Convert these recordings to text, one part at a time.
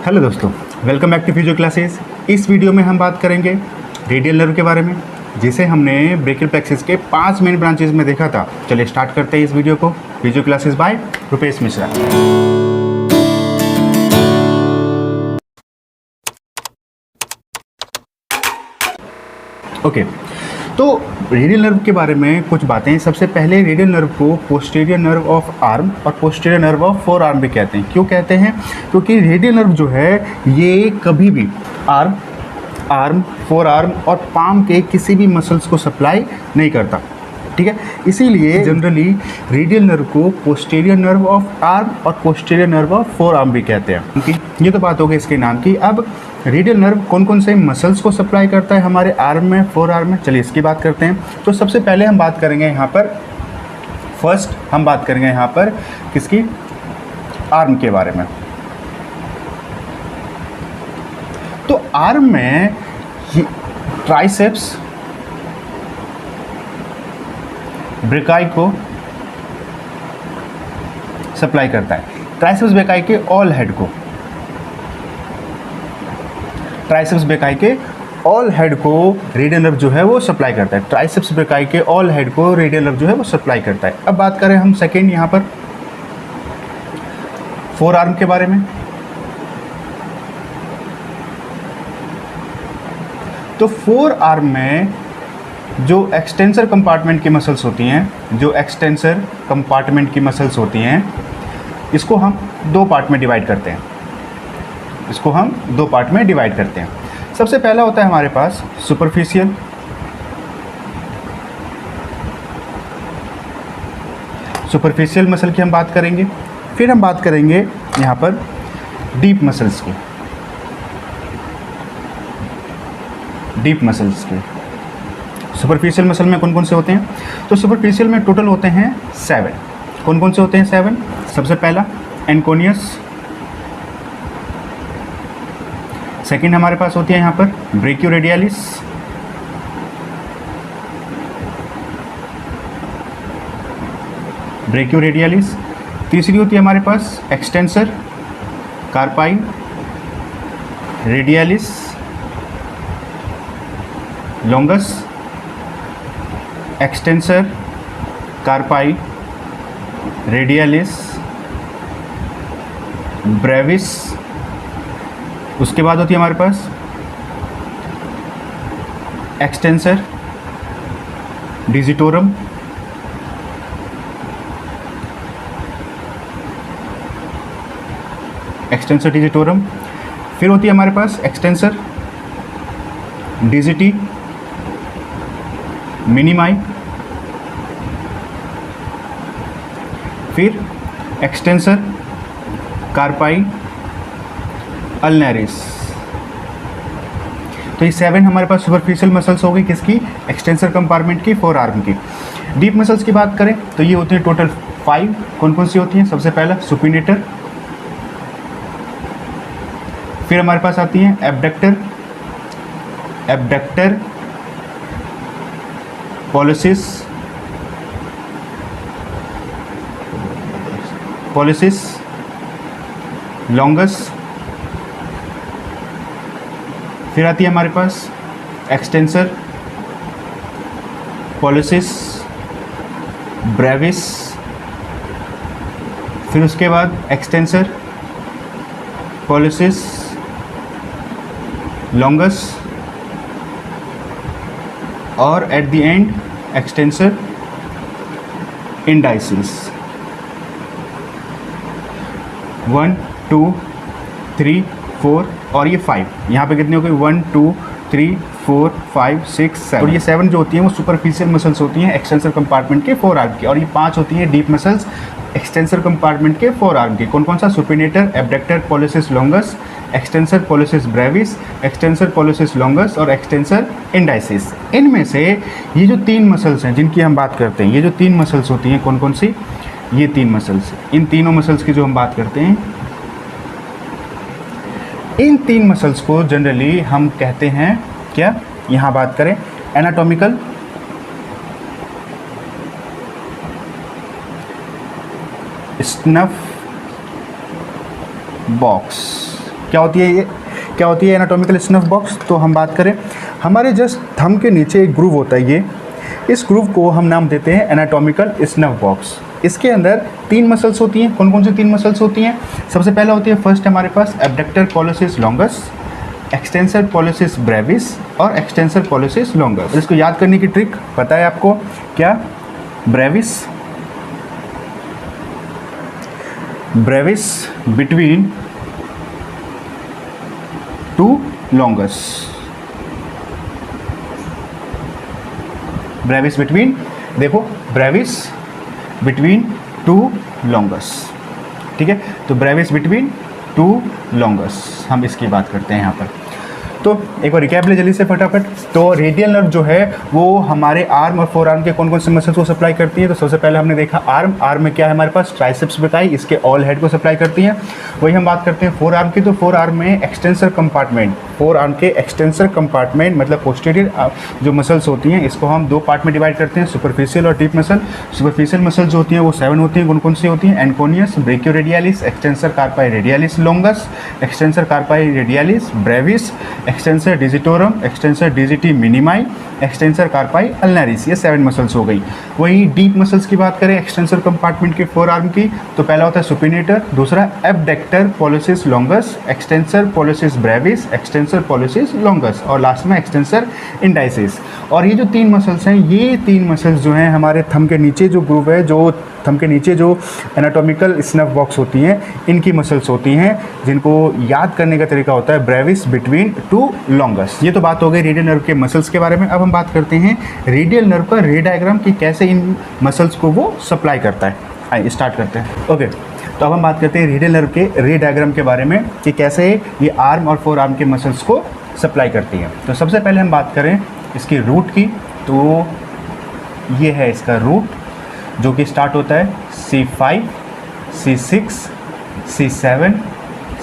Hello दोस्तों, welcome back to physio classes. इस video में हम बात करेंगे रेडियल नर्व के बारे में, जिसे हमने ब्रेकियल प्लेक्सस के 5 मेन ब्रांचेस में देखा था। चलिए स्टार्ट करते हैं इस वीडियो को। Physio classes bye Rupesh Mishra. Okay, तो रेडियल नर्व के बारे में कुछ बातें। सबसे पहले रेडियल नर्व को पोस्टीरियर नर्व ऑफ आर्म और posterior nerve of four arm भी कहते हैं। क्यों कहते हैं? क्योंकि रेडियल नर्व जो है ये कभी भी आर्म, फोर आर्म और पाम के किसी भी मसल्स को सप्लाई नहीं करता, ठीक है। इसीलिए जनरली रेडियल नर्व को पोस्टीरियर नर्व ऑफ आर्म और posterior nerve of four arm भी कहते हैं। क्योंकि ये तो बात हो गई इसके नाम की। अब रेडियल नर्व कौन कौन से मसल्स को सप्लाई करता है हमारे आर्म में, फोर आर्म में, चलिए इसकी बात करते हैं। तो सबसे पहले हम बात करेंगे यहाँ पर, फर्स्ट हम बात करेंगे यहाँ पर किसकी, आर्म के बारे में। तो आर्म में ट्राइसेप्स ब्रेकाई को सप्लाई करता है। ट्राइसेप्स ब्रेकाई के ऑल हेड को, ट्राइसेप्स ब्रेकाई के ऑल हेड को रेडियल नर्व जो है वो सप्लाई करता है। ट्राइसेप्स ब्रेकाई के ऑल हेड को रेडियल नर्व जो है वो सप्लाई करता है। अब बात करें हम सेकेंड यहाँ पर फोर आर्म के बारे में। तो फोर आर्म में जो एक्सटेंसर कंपार्टमेंट की मसल्स होती हैं, एक्सटेंसर कंपार्टमेंट की मसल्स होती हैं, इसको हम दो पार्ट में डिवाइड करते हैं। सबसे पहला होता है हमारे पास सुपरफिशियल मसल की हम बात करेंगे। फिर हम बात करेंगे यहाँ पर डीप मसल्स की। सुपरफिशियल मसल में कौन कौन से होते हैं? तो सुपरफिशियल में टोटल होते हैं 7। कौन कौन से होते हैं 7? सबसे पहला एंकोनियस। सेकंड हमारे पास होती है यहाँ पर ब्रेकियोरेडियलिस। तीसरी होती है हमारे पास extensor carpi radialis longus, extensor carpi radialis brevis. उसके बाद होती है हमारे पास एक्सटेंसर डिजिटोरम, फिर होती है हमारे पास एक्सटेंसर डिजिटी मिनिमाई, फिर एक्सटेंसर कार्पाई अल्नरिस। तो ये 7 हमारे पास सुपरफिशियल मसल्स हो गई किसकी, एक्सटेंसर कंपार्टमेंट की, फोर आर्म की। डीप मसल्स की बात करें तो ये होती है टोटल 5। कौन कौन सी होती हैं? सबसे पहला सुपिनेटर, फिर हमारे पास आती हैं एब्डक्टर पॉलिसिस लॉन्गस, फिर आती है हमारे पास एक्सटेंसर पॉलिसिस ब्रेविस, फिर उसके बाद एक्सटेंसर पॉलिसिस लॉन्गस और at the end extensor indices. 1 2 3 4 और ये 5। यहाँ पे कितनी हो गई? 1 2 3 4 5 6 7। और ये 7 जो होती हैं वो सुपरफिशियल मसल्स होती हैं एक्सटेंसर कंपार्टमेंट के फोर आर्म की, और ये 5 होती हैं डीप मसल्स एक्सटेंसर कंपार्टमेंट के फोर आर्म की। कौन कौन सा? Supinator, abductor pollicis longus, extensor pollicis brevis, extensor pollicis longus और एक्सटेंसर इंडाइसिस। इनमें से ये जो 3 मसल्स हैं जिनकी हम बात करते हैं, ये जो 3 मसल्स होती हैं कौन कौन सी? ये 3 मसल्स। इन तीनों मसल्स की जो हम बात करते हैं, इन 3 मसल्स को जनरली हम कहते हैं क्या? यहाँ बात करें एनाटॉमिकल स्नफ बॉक्स। क्या होती है ये, क्या होती है एनाटॉमिकल स्नफ बॉक्स? तो हम बात करें, हमारे जस्ट थंब के नीचे एक ग्रूव होता है, ये इस ग्रूव को हम नाम देते हैं एनाटॉमिकल स्नफ बॉक्स। इसके अंदर 3 मसल्स होती हैं। कौन कौन सी 3 मसल्स होती हैं? सबसे पहला होती है फर्स्ट हमारे पास abductor pollicis longus, extensor pollicis brevis और एक्सटेंसर पॉलिसिस लॉन्गस। इसको याद करने की ट्रिक पता है आपको क्या? Brevis between 2 longus, brevis between, देखो ब्रेविस बिटवीन 2 लॉन्गस, ठीक है। तो ब्रेविस बिटवीन 2 लॉन्गस हम इसकी बात करते हैं यहाँ पर। तो एक बार रिकैप ले जल्दी से फटाफट। तो रेडियल नर्व जो है वो हमारे आर्म और फोर आर्म के कौन कौन से मसल्स को सप्लाई करती है? तो सबसे पहले हमने देखा आर्म में क्या है हमारे पास? ट्राइसेप्स ब्रैकी, इसके ऑल हेड को सप्लाई करती हैं। वही हम बात करते हैं फोर आर्म की। तो फोर आर्म में एक्सटेंसर कंपार्टमेंट, फोर आर्म के एक्सटेंसर कंपार्टमेंट मतलब पोस्टीरियर जो मसल्स होती हैं इसको हम 2 पार्ट में डिवाइड करते हैं, सुपरफिशियल और डीप मसल। सुपरफिशियल मसल जो होती हैं वो 7 होती हैं। कौन कौन सी होती हैं? Anconeus, brachioradialis, extensor carpi radialis longus, extensor carpi radialis brevis, extensor digitorum, extensor digiti minimi, extensor carpi ulnaris. ये 7 मसल्स हो गई। वही डीप मसल्स की बात करें एक्सटेंसर कंपार्टमेंट के फोर आर्म की, तो पहला होता है सुपिनेटर, दूसरा abductor pollicis longus, extensor pollicis brevis, extensor pollicis longus और लास्ट में एक्सटेंसर इंडाइसिस। और ये जो 3 मसल्स हैं, ये 3 मसल्स जो हैं हमारे थंब के नीचे जो ग्रूव है, जो थंब के नीचे जो एनाटॉमिकल स्नफ बॉक्स होती हैं, इनकी मसल्स होती हैं जिनको याद करने का तरीका होता है ब्रेविस बिटवीन 2 लॉन्गस। ये तो बात हो गई रेडियल नर्व के मसल्स के बारे में। अब हम बात करते हैं रेडियल नर्व का रे डायग्राम कि कैसे इन मसल्स को वो सप्लाई करता है। आइए स्टार्ट करते हैं। ओके, तो अब हम बात करते हैं रेडियल नर्व के रे डायग्राम के बारे में कि कैसे ये आर्म और फोर आर्म के मसल्स को सप्लाई करती है। तो सबसे पहले हम बात करें इसकी रूट की, तो ये है इसका रूट जो कि स्टार्ट होता है C5, C6, C7,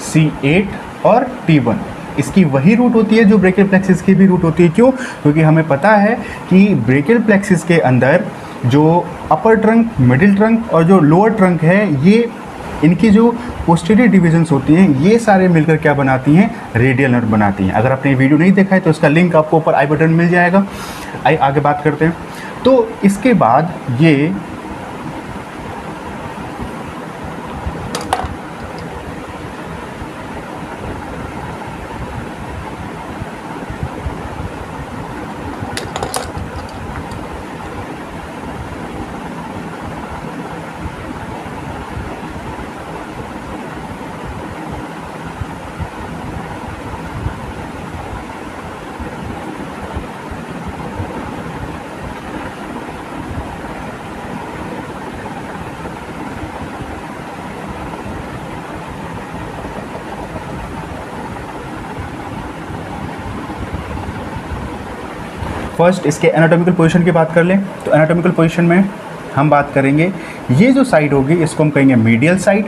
C8 और T1। इसकी वही रूट होती है जो ब्रेकियल प्लेक्सिस की भी रूट होती है। क्यों? क्योंकि हमें पता है कि ब्रेकियल प्लेक्सिस के अंदर जो अपर ट्रंक, मिडिल ट्रंक और जो लोअर ट्रंक है, ये इनकी जो पोस्टीरियर डिविजन्स होती हैं ये सारे मिलकर क्या बनाती हैं? रेडियल नर्व बनाती हैं। अगर आपने वीडियो नहीं देखा है तो इसका लिंक आपको ऊपर आई बटन मिल जाएगा। आइए आगे बात करते हैं। तो इसके बाद ये फर्स्ट इसके एनाटॉमिकल पोजीशन की बात कर लें तो एनाटॉमिकल पोजीशन में हम बात करेंगे, ये जो साइड होगी इसको हम कहेंगे मीडियल साइड,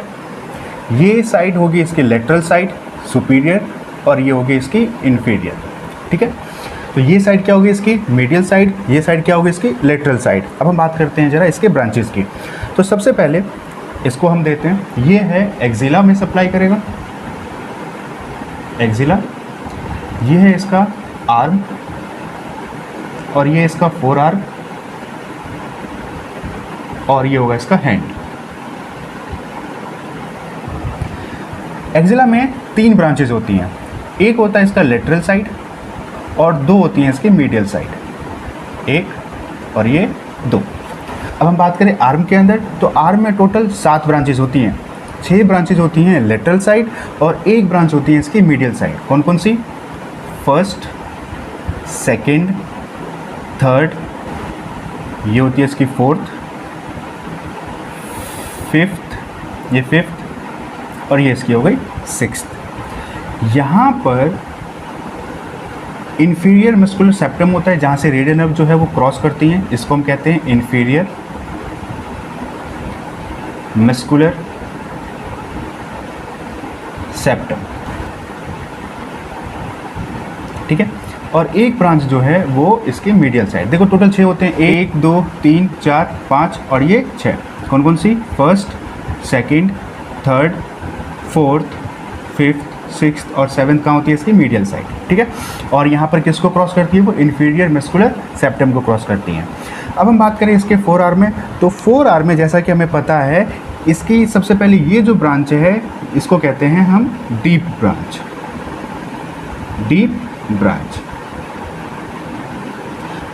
ये साइड होगी इसकी लेटरल साइड सुपीरियर और ये होगी इसकी इन्फीरियर। ठीक है, तो ये साइड क्या होगी इसकी मीडियल साइड, ये साइड क्या होगी इसकी लेटरल साइड। अब हम बात करते हैं जरा इसके ब्रांचेस की। तो सबसे पहले इसको हम देते हैं, ये है एक्जिला में सप्लाई करेगा, एक्जिला, ये है इसका आर्म और ये इसका फोर आर्म और ये होगा इसका हैंड। एक्जिला में 3 ब्रांचेज होती हैं, एक होता है इसका लेटरल साइड और 2 होती हैं इसकी मीडियल साइड, 1 और ये 2। अब हम बात करें आर्म के अंदर, तो आर्म में टोटल 7 ब्रांचेज होती हैं, 6 ब्रांचेज होती हैं लेटरल साइड और 1 ब्रांच होती है इसकी मीडियल साइड। कौन कौन सी? फर्स्ट, सेकेंड, थर्ड, ये होती है इसकी फोर्थ, फिफ्थ, ये फिफ्थ और ये इसकी हो गई सिक्स्थ। यहाँ पर इन्फीरियर मस्कुलर सेप्टम होता है जहाँ से रेडियल नर्व जो है वो क्रॉस करती हैं, इसको हम कहते हैं इन्फीरियर मस्कुलर सेप्टम। ठीक है, और एक ब्रांच जो है वो इसके मीडियल साइड। देखो टोटल 6 होते हैं, 1 2 3 4 5 और ये 6। कौन कौन सी? First, second, third, fourth, fifth, sixth और सेवन्थ कहाँ होती है इसकी, मीडियल साइड, ठीक है। और यहाँ पर किसको क्रॉस करती है, वो इन्फीरियर मस्कुलर सेप्टम को क्रॉस करती हैं। अब हम बात करें इसके फोर आर्म में, तो फोर आर्म में जैसा कि हमें पता है इसकी सबसे पहले ये जो ब्रांच है इसको कहते हैं हम डीप ब्रांच, डीप ब्रांच।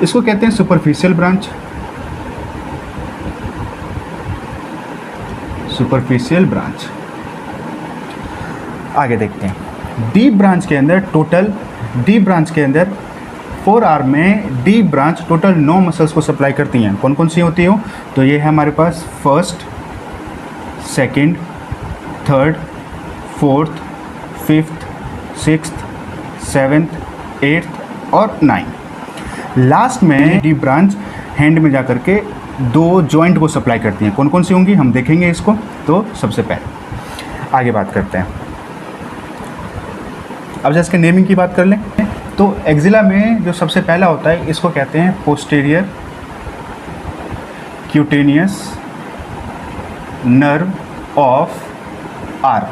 इसको कहते हैं सुपरफिशियल ब्रांच, सुपरफिशियल ब्रांच। आगे देखते हैं डीप ब्रांच के अंदर टोटल, डीप ब्रांच के अंदर फोर आर्म में डीप ब्रांच टोटल 9 मसल्स को सप्लाई करती हैं। कौन कौन सी होती हो, तो ये है हमारे पास first, second, third, fourth, fifth, sixth, seventh, eighth और नाइन्थ। लास्ट में डीप ब्रांच हैंड में जाकर के 2 जॉइंट को सप्लाई करती हैं। कौन कौन सी होंगी हम देखेंगे इसको। तो सबसे पहले आगे बात करते हैं, अब जैसे नेमिंग की बात कर लें, तो एक्जिला में जो सबसे पहला होता है इसको कहते हैं posterior cutaneous nerve of arm,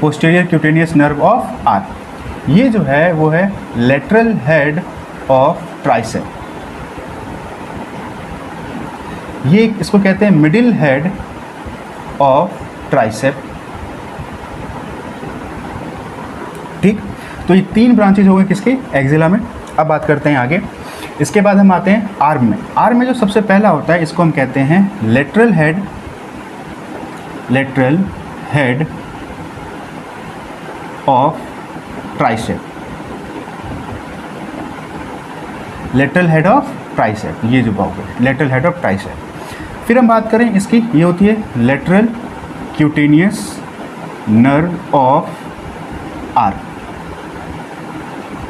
posterior cutaneous nerve of arm. ये जो है वो है लेटरल हेड ऑफ ट्राइसेप, ये इसको कहते हैं मिडिल हेड ऑफ ट्राइसेप, ठीक। तो ये 3 ब्रांचेज हो गए किसके, एक्जिला में। अब बात करते हैं आगे, इसके बाद हम आते हैं आर्म में। आर्म में जो सबसे पहला होता है इसको हम कहते हैं lateral head, lateral head of tricep, lateral head of tricep, ये जो बात है लेटरल हेड ऑफ ट्राइसेप। फिर हम बात करें इसकी, ये होती है lateral cutaneous nerve of arm,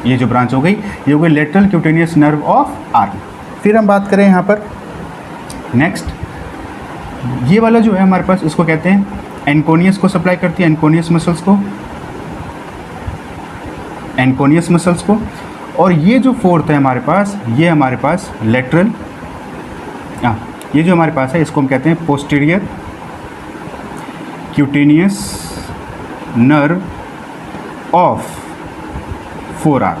ये जो ब्रांच हो गई ये हो गई lateral cutaneous nerve of arm. फिर हम बात करें यहाँ पर नेक्स्ट, ये वाला जो है हमारे पास इसको कहते हैं एनकोनियस को सप्लाई करती है, एनकोनियस मसल्स को, एनकोनियस मसल्स को। और ये जो फोर्थ है हमारे पास, ये हमारे पास लेटरल, ये जो हमारे पास है इसको हम कहते हैं posterior cutaneous nerve of four arm,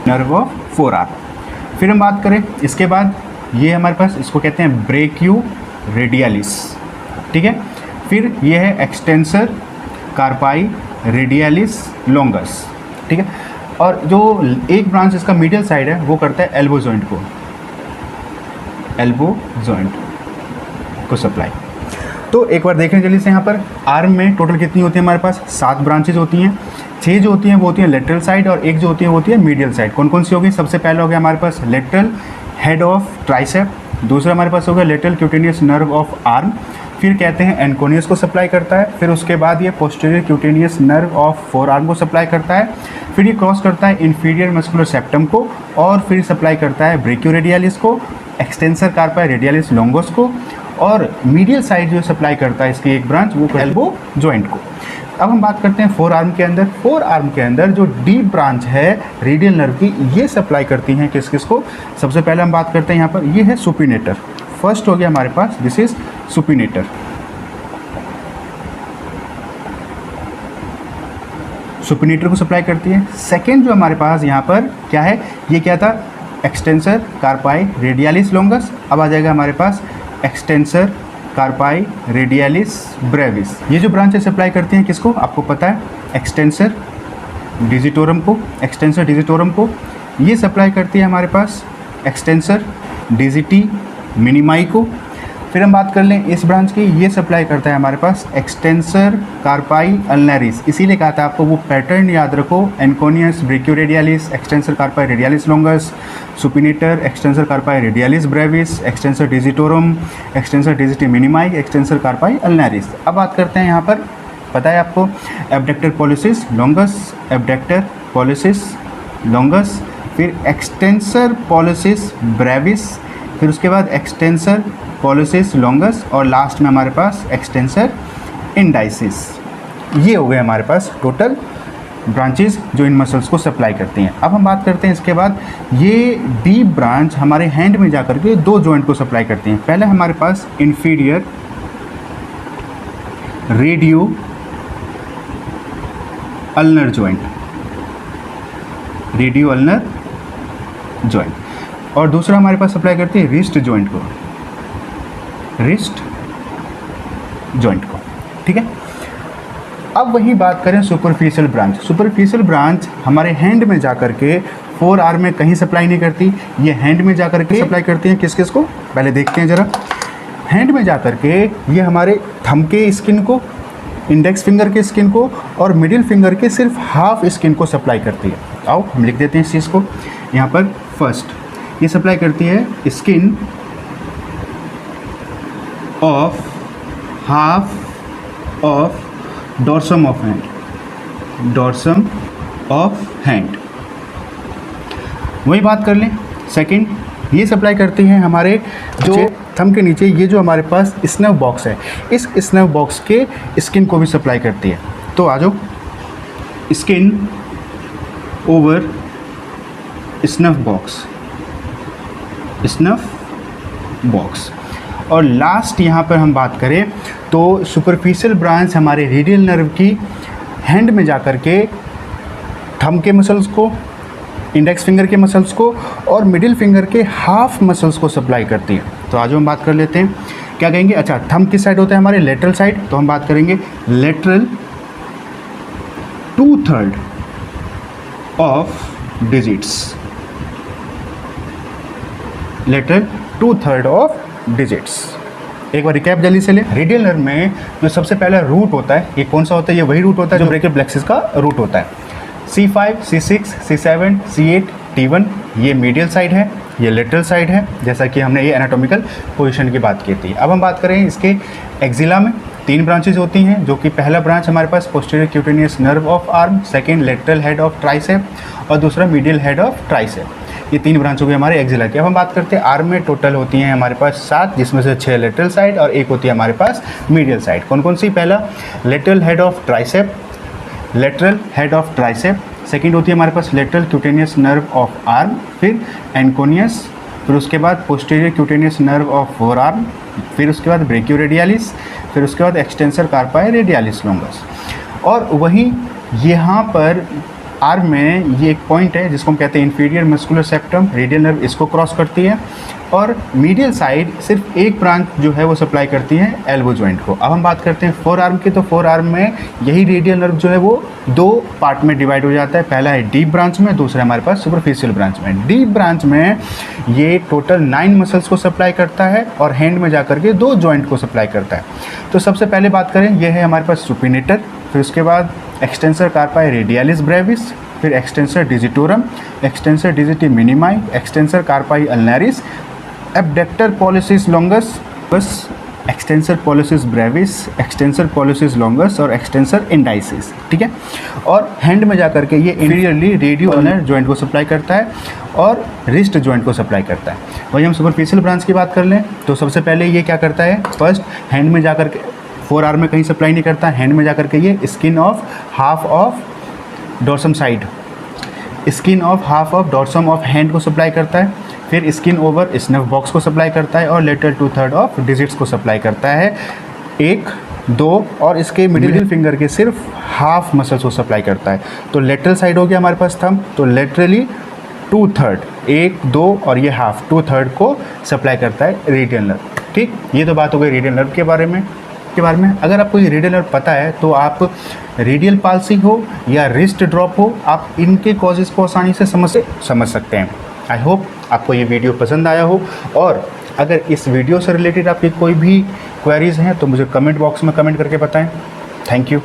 nerve of forearm. फिर हम बात करें इसके बाद, ये हमारे पास इसको कहते हैं ब्रेकियो रेडियलिस, ठीक है। फिर ये है एक्सटेंसर कार्पाई रेडियलिस लॉन्गस, ठीक है। और जो एक ब्रांच इसका मीडियल साइड है वो करता है एल्बो जॉइंट को, एल्बो जॉइंट को सप्लाई। तो एक बार देखें जल्दी से, यहाँ पर आर्म में टोटल कितनी होती है हमारे पास, 7 ब्रांचेज होती हैं। 6 जो होती हैं वो होती हैं लेटरल साइड और एक जो होती है वो होती है मीडियल साइड। कौन कौन सी होगी, सबसे पहला हो गया हमारे पास लेटरल हेड ऑफ ट्राइसेप, दूसरा हमारे पास हो गया lateral cutaneous nerve of arm, फिर कहते हैं एनकोनियस को सप्लाई करता है, फिर उसके बाद ये posterior cutaneous nerve of four arm को सप्लाई करता है, फिर ये क्रॉस करता है इन्फीरियर मस्कुलर सेप्टम को, और फिर सप्लाई करता है ब्रेकियो रेडियलिस को, एक्सटेंसर कार्पाई रेडियलिस लॉन्गोस को, और मीडियल साइड जो सप्लाई करता है इसकी एक ब्रांच वो एल्बो जॉइंट को। अब हम बात करते हैं फोर आर्म के अंदर। फोर आर्म के अंदर जो डीप ब्रांच है रेडियल नर्व की, ये सप्लाई करती हैं किस किस को। सबसे पहले हम बात करते हैं यहाँ पर, ये है सुपिनेटर, फर्स्ट हो गया हमारे पास, दिस इज सुपिनेटर, सुपिनेटर को सप्लाई करती है। सेकेंड जो हमारे पास यहाँ पर क्या है, ये क्या था, एक्सटेंसर कार्पाई रेडियलिस लॉन्गस। अब आ जाएगा हमारे पास एक्सटेंसर कार्पाई रेडियलिस ब्रेविस। ये जो ब्रांचेस सप्लाई करती हैं किसको, आपको पता है, एक्सटेंसर डिजिटोरम को, एक्सटेंसर डिजिटोरम को। ये सप्लाई करती है हमारे पास एक्सटेंसर डिजिटी मिनिमाई को। फिर हम बात कर लें इस ब्रांच की, ये सप्लाई करता है हमारे पास एक्सटेंसर कार्पाई अल्नरिस। इसीलिए कहा था आपको वो पैटर्न याद रखो, anconeus, brachioradialis, extensor carpi radialis longus, supinator, extensor carpi radialis brevis, extensor digitorum, extensor digiti minimi, extensor carpi ulnaris. अब बात करते हैं यहाँ पर, पता है आपको, abductor pollicis longus, abductor pollicis longus, फिर एक्सटेंसर पॉलिसिस ब्रेविस, फिर उसके बाद एक्सटेंसर पॉलिसिस लॉन्गस, और लास्ट में हमारे पास एक्सटेंसर इंडाइसिस। ये हो गए हमारे पास टोटल ब्रांचेस जो इन मसल्स को सप्लाई करती हैं। अब हम बात करते हैं इसके बाद, ये डीप ब्रांच हमारे हैंड में जाकर के 2 जॉइंट को सप्लाई करती हैं। पहले हमारे पास inferior radio ulnar joint, radio ulnar joint. और दूसरा हमारे पास सप्लाई करती है रिस्ट जॉइंट को, रिस्ट जॉइंट को, ठीक है। अब वही बात करें सुपरफिशियल ब्रांच। सुपरफिशियल ब्रांच हमारे हैंड में जाकर के फोर आर्म में कहीं सप्लाई नहीं करती, ये हैंड में जाकर के सप्लाई करती हैं। किस किस को पहले देखते हैं ज़रा। हैंड में जाकर के ये हमारे थंब के स्किन को, इंडेक्स फिंगर के स्किन को और मिडिल फिंगर के सिर्फ हाफ स्किन को सप्लाई करती है। आओ हम लिख देते हैं इस चीज़ को यहाँ पर। फर्स्ट ये सप्लाई करती है skin of half of dorsum of hand, dorsum of hand. वही बात कर लें। सेकंड ये सप्लाई करती है हमारे जो थंब के नीचे ये जो हमारे पास स्नव बॉक्स है, इस स्नव बॉक्स के स्किन को भी सप्लाई करती है। तो आ जाओ, skin over snuff box, snuff box. और लास्ट यहाँ पर हम बात करें तो सुपरफिशियल ब्रांच हमारे रेडियल नर्व की हैंड में जाकर के थंब के मसल्स को, इंडेक्स फिंगर के मसल्स को और मिडिल फिंगर के हाफ मसल्स को सप्लाई करती है। तो आज हम बात कर लेते हैं, क्या कहेंगे। अच्छा, थंब किस साइड होता है हमारे, लेटरल साइड। तो हम बात करेंगे lateral 2/3 of digits, lateral 2/3 of digits. एक बार रिकैप जल्दी से ले। रेडियल नर्व में जो सबसे पहला रूट होता है, ये कौन सा होता है, ये वही रूट होता है जो ब्रेकियल प्लेक्सिस का रूट होता है। C5, C6, C7, C8, T1 ये मीडियल साइड है, ये लेटरल साइड है, जैसा कि हमने ये एनाटॉमिकल पोजीशन की बात की थी। अब हम बात करें इसके एक्जिला में 3 ब्रांचेज होती हैं, जो कि पहला ब्रांच हमारे पास posterior cutaneous nerve of arm, second lateral head of tricep और दूसरा मीडियल हेड ऑफ ट्राइसेप। ये 3 ब्रांच हो गई हमारे एक्जिला की। अब हम बात करते हैं आर्म में टोटल होती हैं हमारे पास 7, जिसमें से 6 लेटरल साइड और 1 होती है हमारे पास मीडियल साइड। कौन कौन सी, पहला lateral head of tricep, lateral head of tricep, second होती है हमारे पास lateral cutaneous nerve of arm, फिर एंकोनियस, फिर उसके बाद posterior cutaneous nerve of forearm, फिर उसके बाद ब्रेकियोरेडियालिस, फिर उसके बाद एक्सटेंसर कार्पाई रेडियालिस लॉन्गस। और वहीं यहाँ पर आर्म में ये एक पॉइंट है जिसको हम कहते हैं inferior muscular septum, radial nerve इसको क्रॉस करती है और मीडियल साइड सिर्फ एक ब्रांच जो है वो सप्लाई करती है एल्बो जॉइंट को। अब हम बात करते हैं फोर आर्म की। तो फोर आर्म में यही रेडियल नर्व जो है वो 2 पार्ट में डिवाइड हो जाता है। पहला है डीप ब्रांच में, दूसरा हमारे पास सुपरफिशियल ब्रांच में। डीप ब्रांच में ये टोटल 9 मसल्स को सप्लाई करता है और हैंड में जाकर के 2 जॉइंट को सप्लाई करता है। तो सबसे पहले बात करें, ये है हमारे पास सुपिनेटर, फिर उसके बाद एक्सटेंसर कार्पाई रेडियालिस ब्रेविस, फिर extensor digitorum, extensor digiti minimi, extensor carpi ulnaris, abductor pollicis longus, बस extensor pollicis brevis, extensor pollicis longus और एक्सटेंसर इंडाइसिस, ठीक है। और हैंड में जाकर के ये इंफीरियरली रेडियो अल्नर जॉइंट को सप्लाई करता है और रिस्ट जॉइंट को सप्लाई करता है। वही हम सुपरफिशियल ब्रांच की बात कर लें तो सबसे पहले ये क्या करता है, फर्स्ट हैंड में जाकर के, फोर आर्म में कहीं सप्लाई नहीं करता, हैंड में जाकर के ये skin of half of dorsum side, skin of half of dorsum of hand को सप्लाई करता है, फिर स्किन ओवर स्नफ बॉक्स को सप्लाई करता है और लेटरल 2/3 ऑफ डिजिट्स को सप्लाई करता है, 1, 2 और इसके मिडिल फिंगर के सिर्फ हाफ मसल्स को सप्लाई करता है। तो लेटरल साइड हो गया हमारे पास थंब, तो लेटरली 2/3, 1, 2 और ये हाफ 2/3 को सप्लाई करता है रेडियल नर्व, ठीक। ये तो बात हो गई रेडियल नर्व के बारे में। अगर आपको ये रेडियल नर्व पता है तो आप रेडियल पाल्सी हो या रिस्ट ड्रॉप हो, आप इनके कॉजेज़ को आसानी से समझ सकते हैं। आई होप आपको ये वीडियो पसंद आया हो, और अगर इस वीडियो से रिलेटेड आपकी कोई भी क्वेरीज़ हैं तो मुझे कमेंट बॉक्स में कमेंट करके बताएं। Thank you.